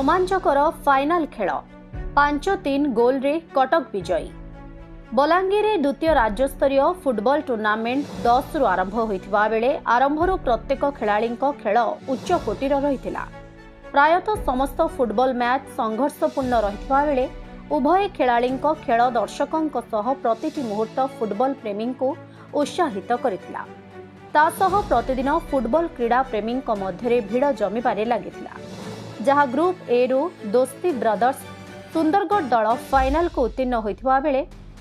रोमांचकर final खेल 5-3 गोल रे कटक विजयी। बलांगीर में द्वितीय राज्यस्तरीय फुटबॉल टूर्नामेंट 10 रु आरंभ होइथिबा बेले आरंभरू प्रत्येक खेलाड़ींक खेल उच्च कोटीर रहिथिला। प्रायतः समस्त फुटबॉल मैच संघर्षपूर्ण रहिथिबा बेले उभय खेलाड़ींक खेल दर्शकों सह प्रतिटी मुहूर्त फुटबॉल प्रेमी को उत्साहित करिथिला। तासह प्रतिदिन फुटबॉल क्रीड़ा प्रेमी मध्य भिड़ जमिबारे लागिथिला। जहाँ ग्रुप ए रु दोस्ती ब्रदर्स सुंदरगढ़ दल फाइनाल को उत्तीर्ण होइथिबा बेले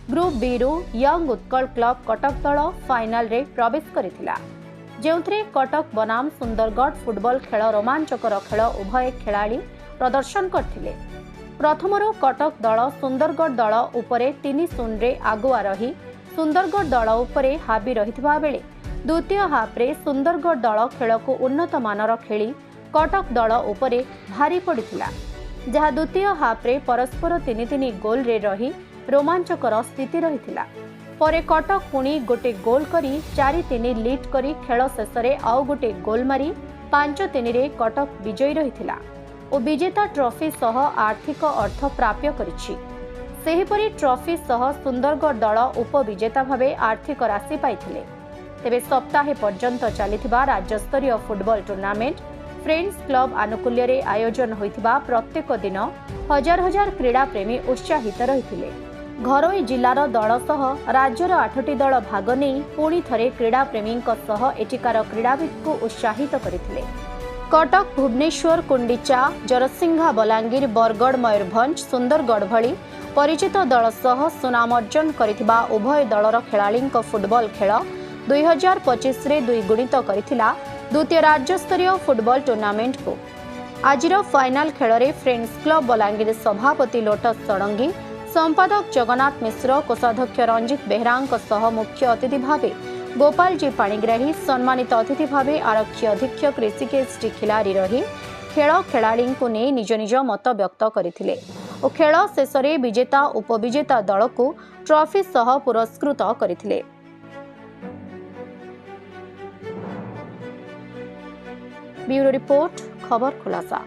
ग्रुप बी रु यंग उत्कल क्लब कटक दल फाइनाल रे प्रवेश करिथिला। जेउथरे कटक बनाम सुंदरगढ़ फुटबॉल खेल रोमांचकर खेल उभय खेलाड़ी प्रदर्शन करथिले। प्रथमरु कटक दल सुंदरगढ़ दल उपरे 3-0 रे आगुआ रही सुंदरगढ़ दल उपरे हाबी रहिथिबा बेले द्वितीय हाफ रे सुंदरगढ़ दल खेल को उन्नत मानर खेली कटक दल उपरे भारी पड़िथिला। जहाँ द्वितीय हाफ रे परस्पर 3-3 गोल रे रही रोमांचकर स्थिति रहिथिला। परे कटक पुणी गोटे गोल करी 4-3 लीड करी खेल शेष रे आउ गोटे गोल मारी 5-3 रे कटक विजयी रहिथिला और विजेता ट्रॉफी सह आर्थिक अर्थ प्राप्य करिछि। सेहिपरि ट्रॉफी सह सुंदरगढ़ दल उपविजेता भावे आर्थिक राशि पाइथिले। तेबे सप्ताहे पर्यंत चलिथिबा राज्यस्तरीय फुटबॉल टूर्नामेंट फ्रेंड्स क्लब आनुकूल्य रे आयोजन होइथिबा प्रत्येक दिन हजार हजार क्रीड़ा प्रेमी उत्साहित रहिथिले। घरोई जिलार दल सह राज्यर 8टी दल भाग नहीं पुणी थरे क्रीड़ा प्रेमी सह एटिकार क्रीड़ाविद को उत्साहित करथिले। कटक भुवनेश्वर कुंडिचा जरसिंघा बलांगीर बरगढ़ मयूरभंज सुंदरगढ़ भली परिचित दल सह सुनाम अर्जन करिथिबा उभय दलर खेलाड़ी फुटबॉल खेल 2025 रे द्विगुणित करिथिला द्वितीय राज्यस्तरीय फुटबॉल टूर्नामेंट को। आजिर फाइनाल खेल रे फ्रेंड्स क्लब बलांगीर सभापति लोटस षडंगी संपादक जगन्नाथ मिश्र कोषाध्यक्ष रंजित बेहरा सह मुख्य अतिथि भावे गोपाल जी पाणिग्राही सम्मानित अतिथि भावे आरक्षी अधीक्षक ऋषिकेश टी खिलाड़ी रही खेल खेलाड़ी को नहीं निज निज मत व्यक्त करथिले और खेल शेष रे विजेता उपविजेता दल को ट्रॉफी सह पुरस्कृत करथिले। ब्यूरो रिपोर्ट खबर खुलासा।